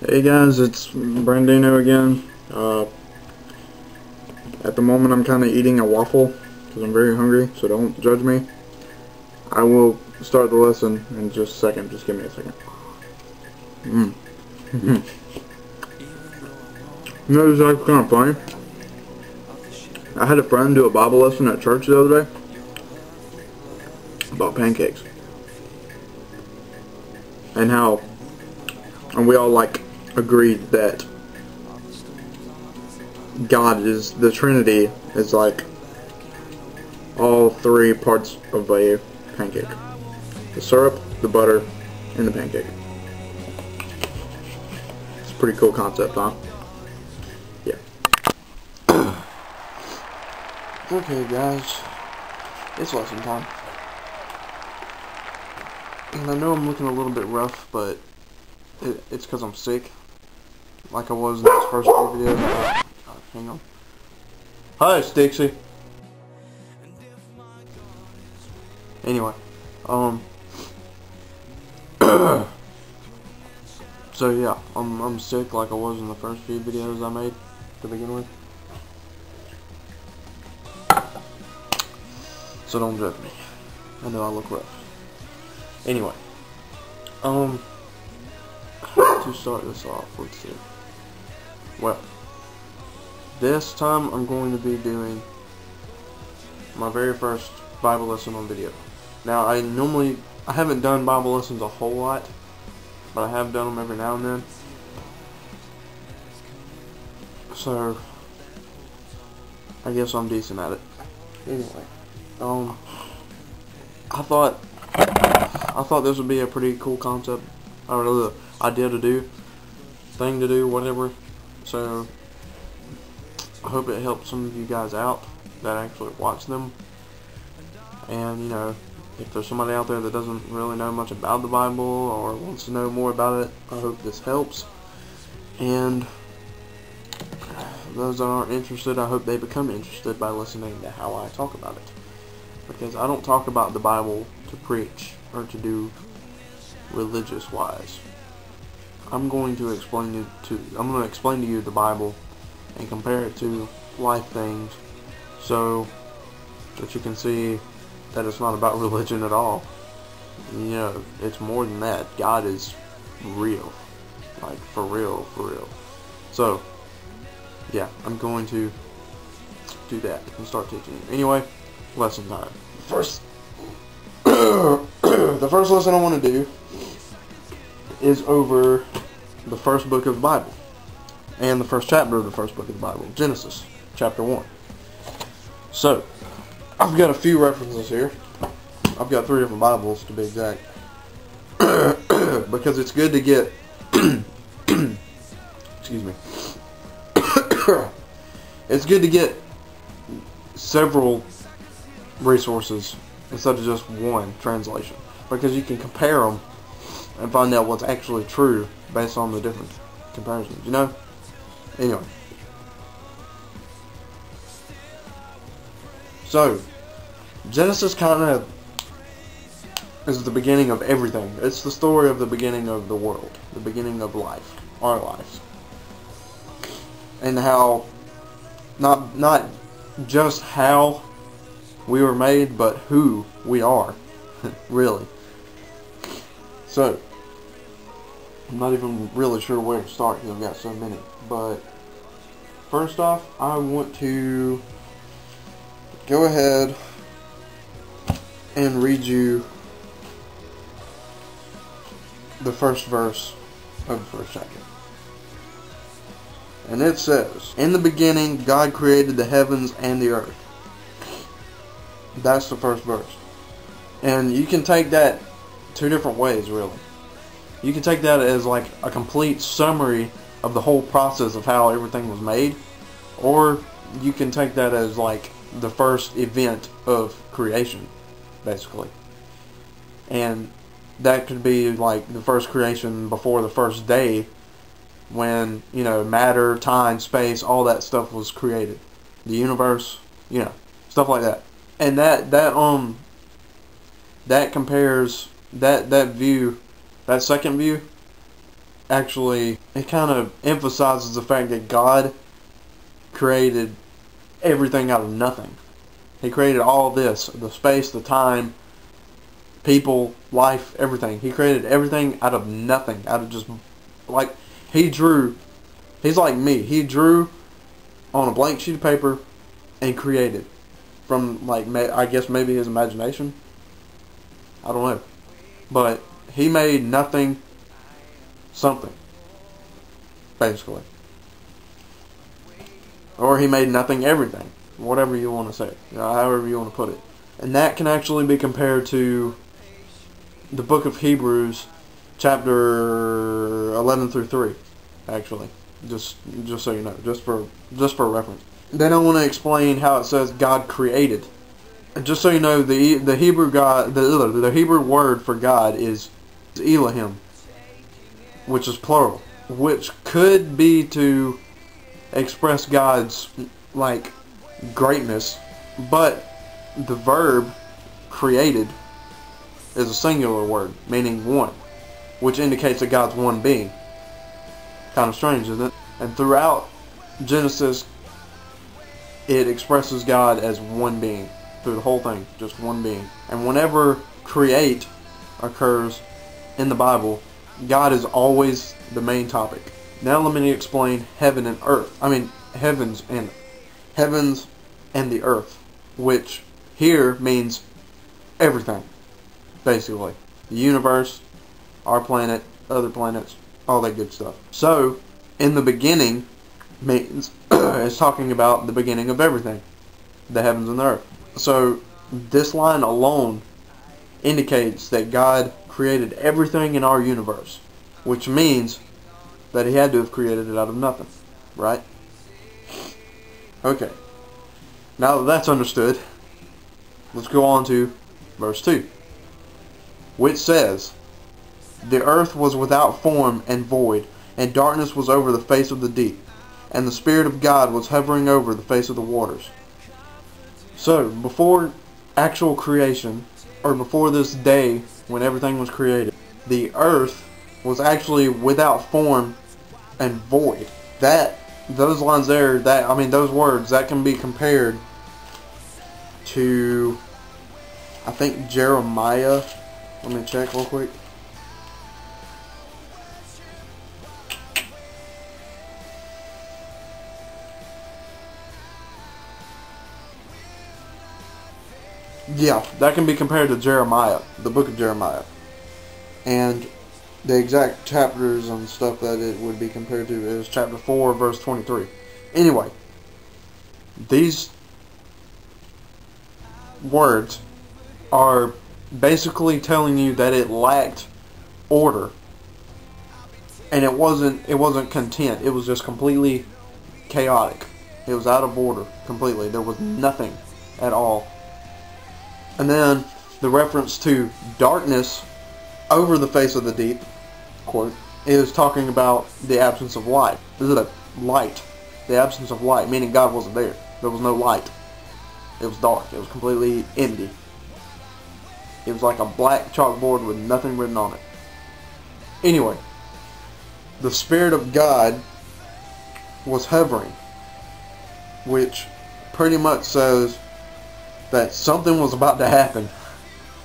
Hey guys, it's Brandino again. At the moment I'm kind of eating a waffle because I'm very hungry, so don't judge me. I will start the lesson in just a second. Just give me a second. You know, it's actually kind of funny. I had a friend do a Bible lesson at church the other day about pancakes. And we all agreed that God is, the Trinity is like all three parts of a pancake. The syrup, the butter, and the pancake. It's a pretty cool concept, huh? Yeah. Okay guys, it's lesson time. And I know I'm looking a little bit rough, but it's because I'm sick, like I was in this first few videos. Hang on. Hi, Stixie. Anyway, so yeah, I'm sick like I was in the first few videos I made to begin with. So don't judge me. I know I look rough. Anyway, to start this off, let's see. Well, this time I'm going to be doing my very first Bible lesson on video. Now, I haven't done Bible lessons a whole lot, but I have done them every now and then. So, I guess I'm decent at it. Anyway, I thought this would be a pretty cool concept, or idea to do, thing to do, whatever. So I hope it helps some of you guys out that actually watch them. And you know, if there's somebody out there that doesn't really know much about the Bible or wants to know more about it, I hope this helps. And those that aren't interested, I hope they become interested by listening to how I talk about it. Because I don't talk about the Bible to preach or to do religious wise. I'm going to explain to you the Bible and compare it to life things so that you can see that it's not about religion at all. You know, it's more than that. God is real. Like, for real, for real. So, yeah, I'm going to do that and start teaching you. Anyway, lesson time. The first lesson I want to do is over the first book of the Bible and the first chapter of the first book of the Bible, Genesis chapter 1. So I've got a few references here. I've got 3 different Bibles to be exact, because it's good to get excuse me it's good to get several resources instead of just one translation, because you can compare them and find out what's actually true based on the different comparisons, you know? Anyway. So, Genesis kind of is the beginning of everything. It's the story of the beginning of the world, the beginning of life, our lives. And how, not just how we were made, but who we are, really. So, I'm not even really sure where to start because I've got so many. But first off, I want to go ahead and read you the first verse of the first chapter. And it says, "In the beginning, God created the heavens and the earth." That's the first verse. And you can take that 2 different ways, really. You can take that as like a complete summary of the whole process of how everything was made, or you can take that as like the first event of creation, basically. And that could be like the first creation before the first day, when, you know, matter, time, space, all that stuff was created. The universe, you know, stuff like that. And that compares that view, that second view, actually, it kind of emphasizes the fact that God created everything out of nothing. He created all of this, the space, the time, people, life, everything. He created everything out of nothing, out of just, like, he's like me. He drew on a blank sheet of paper and created from, like, I guess maybe his imagination. I don't know. But he made nothing something, basically. Or he made nothing everything. Whatever you want to say. However you want to put it. And that can actually be compared to the book of Hebrews, chapter 11 through 3, actually. Just so you know. Just for reference. Then I want to explain how it says God created. And just so you know, the Hebrew God, the Hebrew word for God is Elohim, which is plural, which could be to express God's, like, greatness, but the verb created is a singular word, meaning one, which indicates that God's one being. Kind of strange, isn't it? And throughout Genesis, it expresses God as one being. Through the whole thing, just one being. And whenever create occurs in the Bible, God is always the main topic. Now let me explain heaven and earth. I mean, heavens and the earth, which here means everything, basically. The universe, our planet, other planets, all that good stuff. So, in the beginning means it's talking about the beginning of everything, the heavens and the earth. So, this line alone indicates that God created everything in our universe, which means that he had to have created it out of nothing, right? Okay. Now that that's understood, let's go on to verse 2, which says, "The earth was without form and void, and darkness was over the face of the deep, and the Spirit of God was hovering over the face of the waters." So, before actual creation, or before this day when everything was created, the earth was actually without form and void. Those lines there, those words, that can be compared to, I think, Jeremiah. Let me check real quick. Yeah, that can be compared to Jeremiah, the book of Jeremiah. And the exact chapters and stuff that it would be compared to is chapter 4, verse 23. Anyway, these words are basically telling you that it lacked order. And it wasn't content. It was just completely chaotic. It was out of order completely. There was nothing at all. And then the reference to darkness over the face of the deep, quote, is talking about the absence of light. Light. The absence of light, meaning God wasn't there. There was no light. It was dark. It was completely empty. It was like a black chalkboard with nothing written on it. Anyway, the Spirit of God was hovering, which pretty much says that something was about to happen.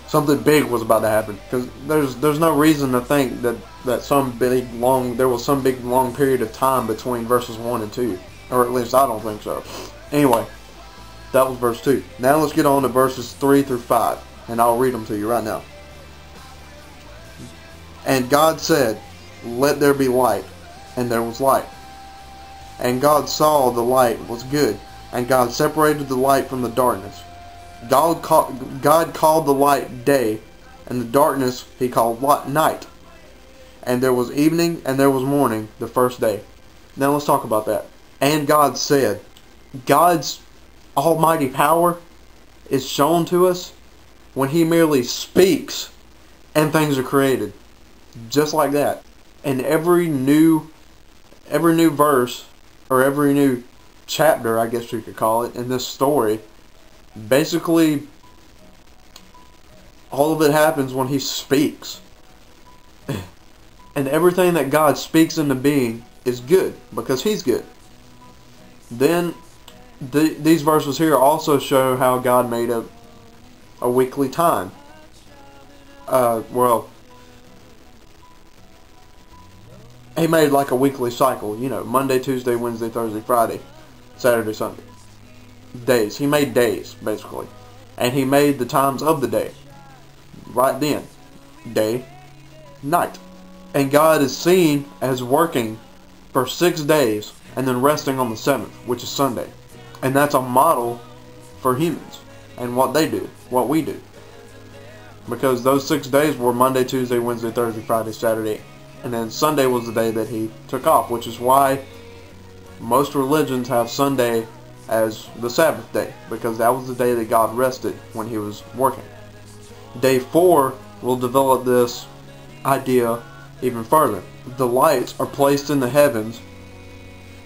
Something big was about to happen. Because there's no reason to think that there was some big long period of time between verses 1 and 2. Or at least I don't think so. Anyway, that was verse 2. Now let's get on to verses 3 through 5. And I'll read them to you right now. "And God said, 'Let there be light,' and there was light. And God saw the light was good, and God separated the light from the darkness. God called the light day, and the darkness he called night. And there was evening, and there was morning, the first day." Now let's talk about that. And God said, God's almighty power is shown to us when he merely speaks and things are created. Just like that. And every new verse, or every new chapter, I guess you could call it, in this story, basically all of it happens when he speaks. And everything that God speaks into being is good, because He's good. Then, these verses here also show how God made a weekly time. Well, He made like a weekly cycle, you know, Monday, Tuesday, Wednesday, Thursday, Friday, Saturday, Sunday. Days. He made days, basically. And He made the times of the day. Right then. Day, night. And God is seen as working for 6 days and then resting on the 7th, which is Sunday. And that's a model for humans and what they do, what we do. Because those 6 days were Monday, Tuesday, Wednesday, Thursday, Friday, Saturday, and then Sunday was the day that He took off, which is why most religions have Sunday as the Sabbath day, because that was the day that God rested when He was working. Day 4 will develop this idea even further. The lights are placed in the heavens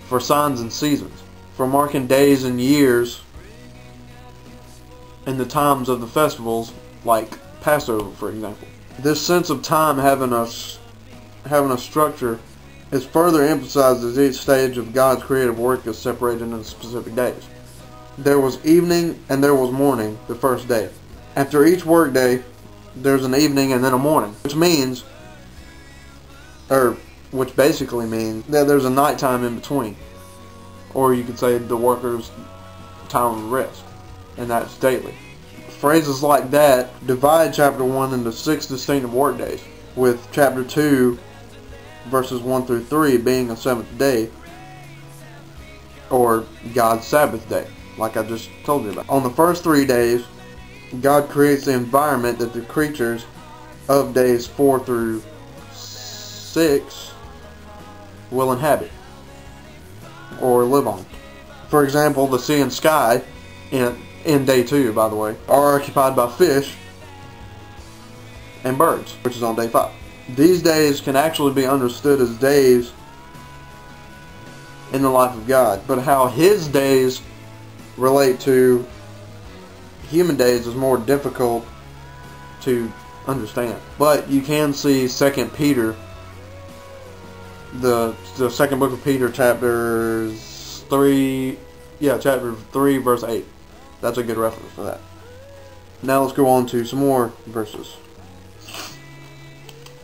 for signs and seasons, for marking days and years in the times of the festivals, like Passover, for example. This sense of time having a structure is further emphasized as each stage of God's creative work is separated into specific days. There was evening and there was morning the first day. After each work day, there's an evening and then a morning, which basically means that there's a nighttime in between. Or you could say the worker's time of rest, and that's daily. Phrases like that divide chapter 1 into 6 distinctive work days, with chapter 2 verses 1 through 3 being a 7th day, or God's Sabbath day, like I just told you about. On the first 3 days, God creates the environment that the creatures of days 4 through 6 will inhabit, or live on. For example, the sea and sky, in day 2, by the way, are occupied by fish and birds, which is on day 5. These days can actually be understood as days in the life of God, but how His days relate to human days is more difficult to understand. But you can see 2 Peter, the second book of Peter, chapter 3 verse 8. That's a good reference for that. Now let's go on to some more verses.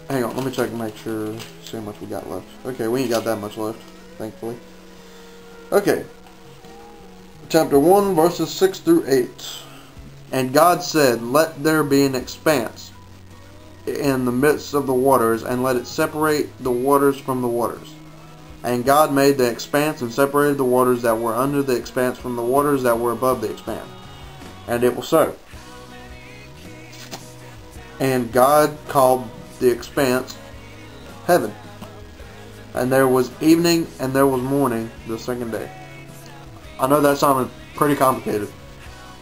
Hang on, let me check and make sure, see how much we got left. Okay, we ain't got that much left, thankfully. Okay. Chapter 1, verses 6 through 8. And God said, "Let there be an expanse in the midst of the waters, and let it separate the waters from the waters. And God made the expanse and separated the waters that were under the expanse from the waters that were above the expanse. And it was so. And God called the expanse heaven. And there was evening and there was morning the second day." I know that sounded pretty complicated,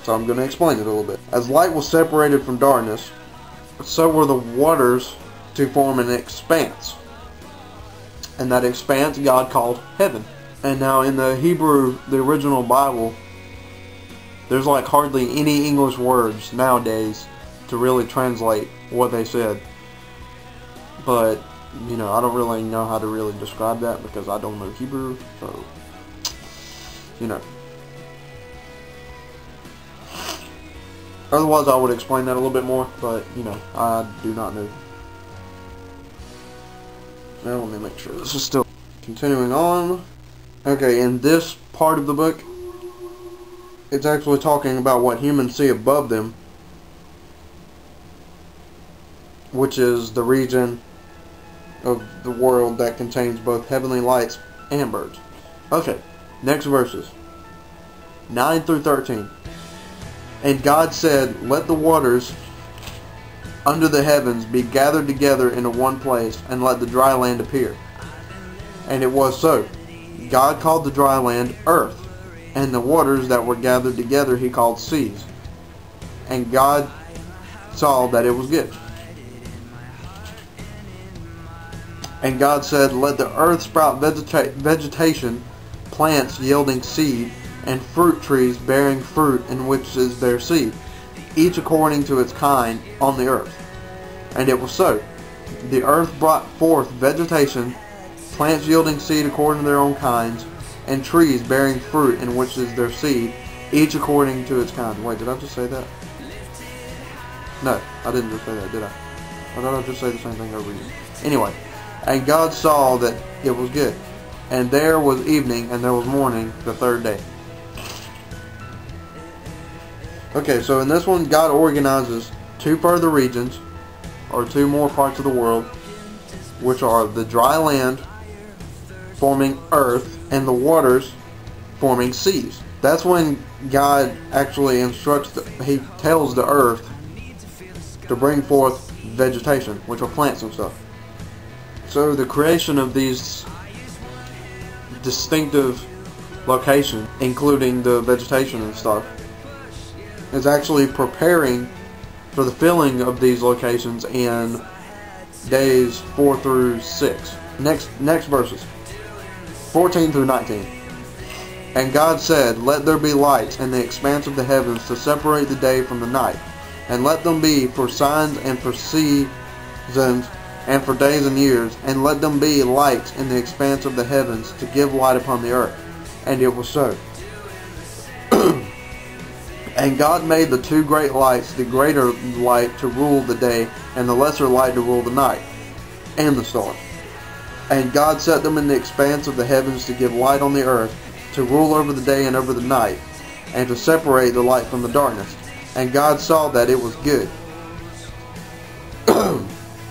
so I'm going to explain it a little bit. As light was separated from darkness, so were the waters to form an expanse. And that expanse God called heaven. And now in the Hebrew, the original Bible, there's like hardly any English words nowadays to really translate what they said. But, you know, I don't really know how to really describe that because I don't know Hebrew, so, you know. Otherwise, I would explain that a little bit more, but, you know, I do not know. Now, let me make sure this is still continuing on. Okay, in this part of the book, it's actually talking about what humans see above them, which is the region of the world that contains both heavenly lights and birds. Okay, next verses. 9 through 13. And God said, "Let the waters under the heavens be gathered together into one place, and let the dry land appear." And it was so. God called the dry land earth, and the waters that were gathered together He called seas. And God saw that it was good. And God said, "Let the earth sprout vegetation, plants yielding seed, and fruit trees bearing fruit in which is their seed, each according to its kind on the earth." And it was so. The earth brought forth vegetation, plants yielding seed according to their own kinds, and trees bearing fruit in which is their seed, each according to its kind. Wait, did I just say that? No, I didn't just say that, did I? Or did I just say the same thing over again? Anyway, and God saw that it was good. And there was evening, and there was morning, the third day. Okay, so in this one, God organizes two further regions, or two more parts of the world, which are the dry land, forming earth, and the waters, forming seas. That's when God actually instructs, He tells the earth to bring forth vegetation, which are plants and stuff. So the creation of these distinctive locations, including the vegetation and stuff, is actually preparing for the filling of these locations in days 4 through 6. Next verses, 14 through 19. And God said, let there be lights in the expanse of the heavens to separate the day from the night, and let them be for signs and for seasons and for days and years, and let them be lights in the expanse of the heavens to give light upon the earth. And it was so. And God made the two great lights, the greater light to rule the day, and the lesser light to rule the night, and the stars. And God set them in the expanse of the heavens to give light on the earth, to rule over the day and over the night, and to separate the light from the darkness. And God saw that it was good.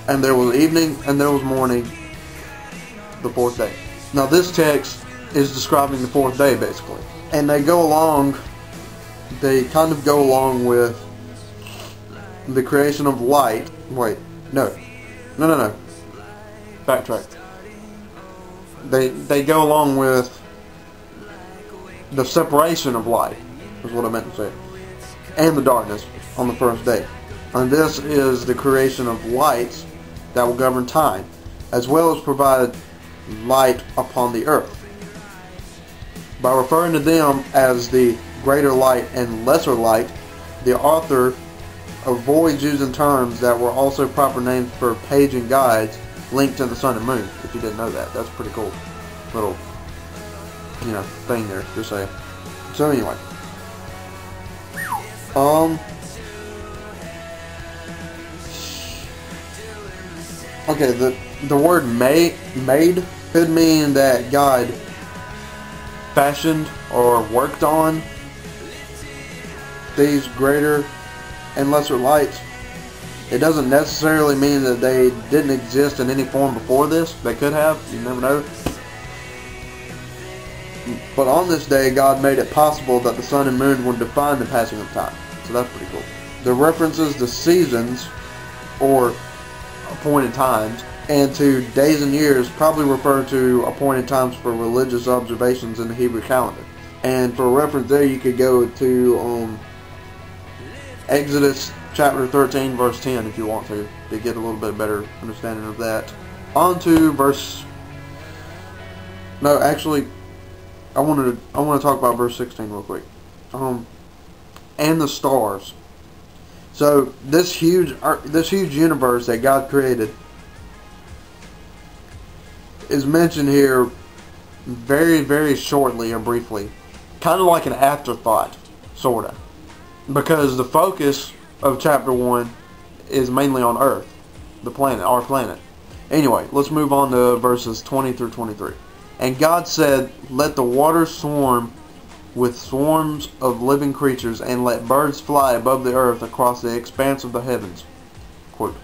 And there was evening, and there was morning, the fourth day. Now this text is describing the fourth day, basically. And they kind of go along with the creation of light. Wait, no. Backtrack. They go along with the separation of light, is what I meant to say, and the darkness on the first day. And this is the creation of lights that will govern time, as well as provide light upon the earth. By referring to them as the greater light and lesser light, the author avoids using terms that were also proper names for page and guides linked to the sun and moon. If you didn't know that, that's pretty cool little, thing there, just saying. So anyway, okay, the word made could mean that God fashioned or worked on these greater and lesser lights. It doesn't necessarily mean that they didn't exist in any form before this. They could have, you never know. But on this day, God made it possible that the sun and moon would define the passing of time. So that's pretty cool. The references to seasons, or appointed times, and to days and years probably refer to appointed times for religious observations in the Hebrew calendar. And for reference there, you could go to Exodus chapter 13 verse 10 if you want to get a little bit better understanding of that. On to verse... No, actually, I want to talk about verse 16 real quick. And the stars. So this huge universe that God created is mentioned here very, very shortly or briefly, kind of like an afterthought, sorta, because the focus of chapter 1 is mainly on Earth, the planet, our planet. Anyway, let's move on to verses 20 through 23. And God said, let the waters swarm with swarms of living creatures, and let birds fly above the earth across the expanse of the heavens. Quote.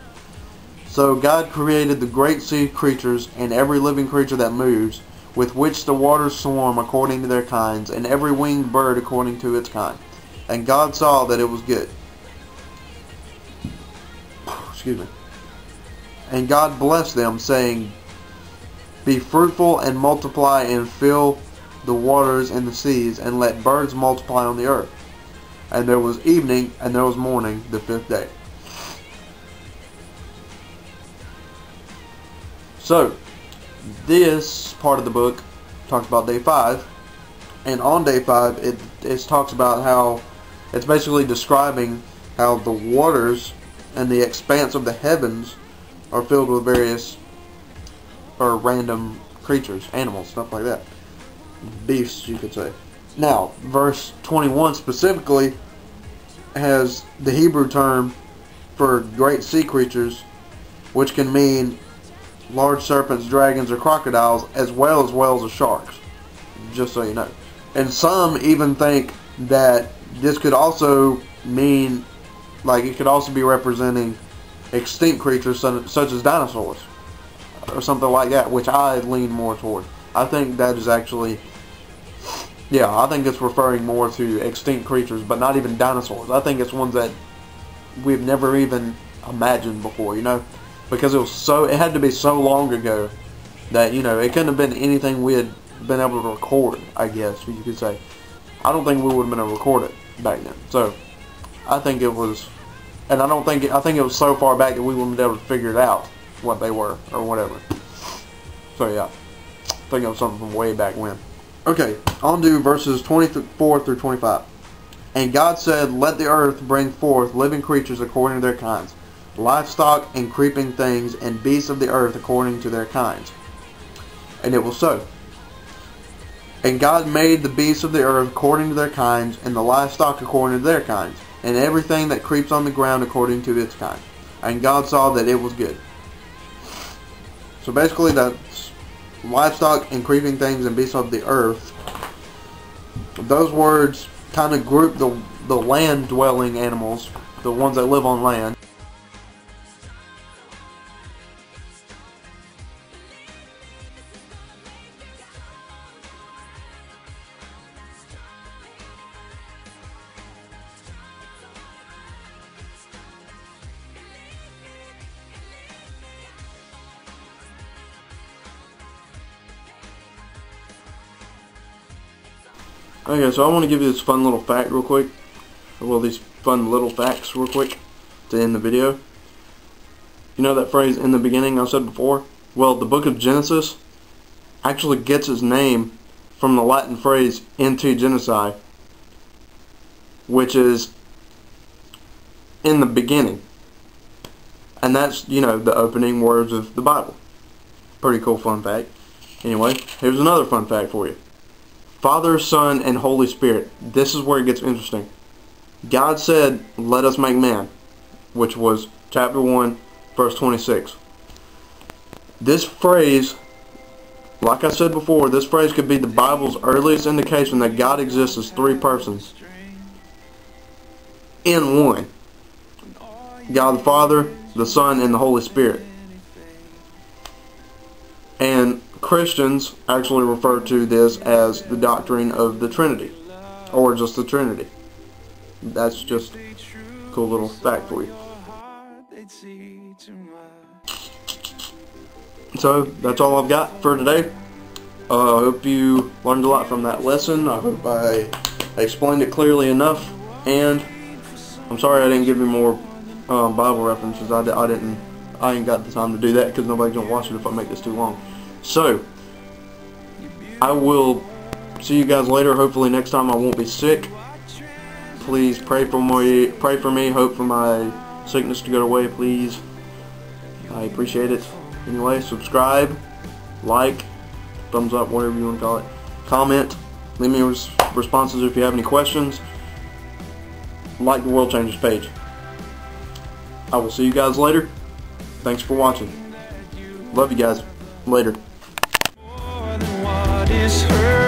So God created the great sea creatures and every living creature that moves, with which the waters swarm according to their kinds, and every winged bird according to its kind. And God saw that it was good. Excuse me. And God blessed them, saying, be fruitful and multiply and fill the waters and the seas, and let birds multiply on the earth. And there was evening, and there was morning, the fifth day. So, this part of the book talks about day 5, and on day 5 it talks about how it's basically describing how the waters and the expanse of the heavens are filled with various or random creatures, animals, stuff like that. Beasts, you could say. Now, verse 21 specifically has the Hebrew term for great sea creatures, which can mean large serpents, dragons, or crocodiles, as well as whales or sharks. Just so you know. And some even think that this could also mean, like, it could also be representing extinct creatures such as dinosaurs or something like that, which I lean more toward. I think that is actually, yeah, I think it's referring more to extinct creatures, but not even dinosaurs. I think it's ones that we've never even imagined before, you know, because it had to be so long ago that, you know, it couldn't have been anything we had been able to record, I guess you could say. I don't think we would have been able to record it back then. So I think it was, and I think it was so far back that we wouldn't be able to figure it out what they were or whatever. So yeah, I think it was something from way back when. Okay, on to verses 24 through 25. And God said, let the earth bring forth living creatures according to their kinds, livestock and creeping things, and beasts of the earth according to their kinds. And it was so. And God made the beasts of the earth according to their kinds, and the livestock according to their kinds, and everything that creeps on the ground according to its kind. And God saw that it was good. So basically that's livestock and creeping things and beasts of the earth. Those words kind of group the land-dwelling animals, the ones that live on land. Okay, so I want to give you this fun little fact real quick. Well, these fun little facts real quick to end the video. You know that phrase, in the beginning, I said before? Well, the book of Genesis actually gets its name from the Latin phrase, into genocide, which is in the beginning. And that's, you know, the opening words of the Bible. Pretty cool fun fact. Anyway, here's another fun fact for you. Father, Son, and Holy Spirit. This is where it gets interesting. God said, let us make man, which was chapter 1, verse 26. This phrase, like I said before, this phrase could be the Bible's earliest indication that God exists as three persons in one. God the Father, the Son, and the Holy Spirit. And Christians actually refer to this as the doctrine of the Trinity, or just the Trinity. That's just a cool little fact for you. So that's all I've got for today. I hope you learned a lot from that lesson. I hope I explained it clearly enough, and I'm sorry I didn't give you more Bible references. I ain't got the time to do that because nobody's gonna watch it if I make this too long. So, I will see you guys later. Hopefully next time I won't be sick. Please pray for me, hope for my sickness to go away, please. I appreciate it. Anyway, subscribe, like, thumbs up, whatever you want to call it. Comment, leave me responses if you have any questions. Like the World Changers page. I will see you guys later. Thanks for watching. Love you guys. Later. Is her